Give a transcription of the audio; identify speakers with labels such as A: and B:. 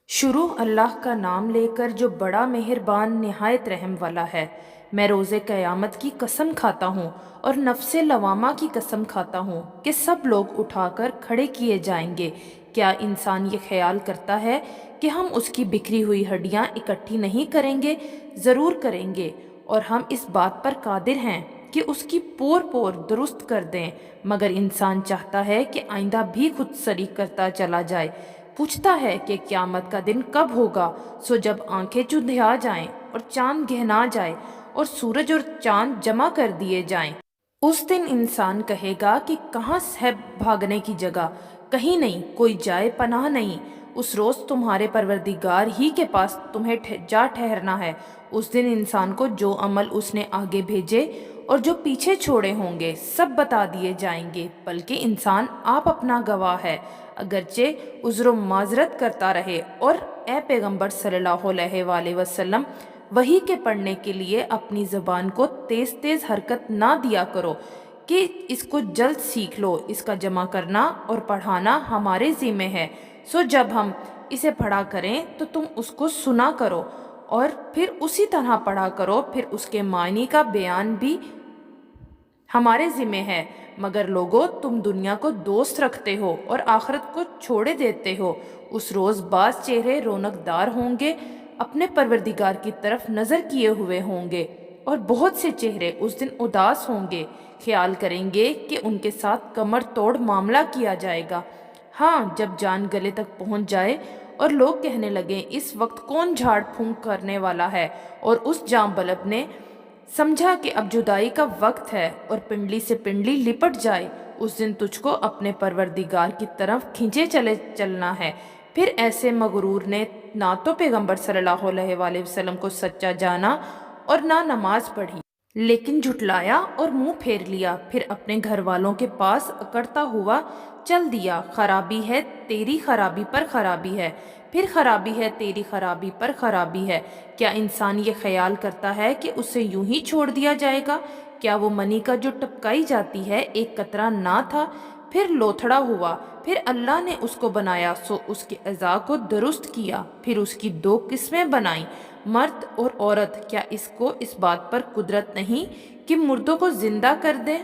A: شروع اللہ کا نام لے کر جو بڑا مہربان نہایت رحم والا ہے۔ میں روز قیامت کی قسم کھاتا ہوں اور نفس لوامہ کی قسم کھاتا ہوں کہ سب لوگ اٹھا کر کھڑے کیے جائیں گے۔ کیا انسان یہ خیال کرتا ہے کہ ہم اس کی بکھری ہوئی ہڈیاں اکٹھی نہیں کریں گے؟ ضرور کریں گے، اور ہم اس بات پر قادر ہیں کہ اس کی پور پور درست کر دیں، مگر انسان چاہتا ہے کہ آئندہ بھی خود سری کرتا چلا جائے۔ پوچھتا ہے کہ قیامت کا دن کب ہوگا؟ سو جب آنکھیں چندھیا جائیں اور چاند گہنا جائے اور سورج اور چاند جمع کر دیے جائیں، اس دن انسان کہے گا کہ کہاں ہے بھاگنے کی جگہ؟ کہیں نہیں، کوئی جائے پناہ نہیں۔ اس روز تمہارے پروردگار ہی کے پاس تمہیں جا ٹھہرنا ہے۔ اس دن انسان کو جو عمل اس نے آگے بھیجے اور جو پیچھے چھوڑے ہوں گے سب بتا دیے جائیں گے، بلکہ انسان آپ اپنا گواہ ہے۔ اگرچہ عذر و معذرت کرتا رہے، اور اے پیغمبر صلی اللہ علیہ وآلہ وسلم، وحی کے پڑھنے کے لیے اپنی زبان کو تیز تیز حرکت نہ دیا کرو کہ اس کو جلد سیکھ لو۔ اس کا جمع کرنا اور پڑھانا ہمارے ذمہ ہے، سو جب ہم اسے پڑھا کریں تو تم اس کو سنا کرو اور پھر اسی طرح پڑھا کرو، پھر اس کے معنی کا بیان بھی ہمارے ذمہ ہے۔ مگر لوگو، تم دنیا کو دوست رکھتے ہو اور آخرت کو چھوڑے دیتے ہو۔ اس روز بعض چہرے رونق دار ہوں گے، اپنے پروردگار کی طرف نظر کیے ہوئے ہوں گے، اور بہت سے چہرے اس دن اداس ہوں گے، خیال کریں گے کہ ان کے ساتھ کمر توڑ معاملہ کیا جائے گا۔ ہاں، جب جان گلے تک پہنچ جائے اور لوگ کہنے لگیں اس وقت کون جھاڑ پھونک کرنے والا ہے، اور اس جاں بلب نے سمجھا کہ اب جدائی کا وقت ہے اور پنڈلی سے پنڈلی لپٹ جائے، اس دن تجھ کو اپنے پروردگار کی طرف کھینچے چلے چلنا ہے۔ پھر ایسے مغرور نے نہ تو پیغمبر صلی اللہ علیہ وآلہ وسلم کو سچا جانا اور نہ نماز پڑھی، لیکن جھٹلایا اور منہ پھیر لیا، پھر اپنے گھر والوں کے پاس اکڑتا ہوا چل دیا۔ خرابی ہے تیری خرابی پر خرابی ہے، پھر خرابی ہے تیری خرابی پر خرابی ہے۔ کیا انسان یہ خیال کرتا ہے کہ اسے یوں ہی چھوڑ دیا جائے گا؟ کیا وہ منی کا جو ٹپکائی جاتی ہے ایک قطرہ نہ تھا، پھر لوتھڑا ہوا، پھر اللہ نے اس کو بنایا، سو اس کے اعضاء کو درست کیا، پھر اس کی دو قسمیں بنائیں، مرد اور عورت۔ کیا اس کو اس بات پر قدرت نہیں کہ مردوں کو زندہ کر دے؟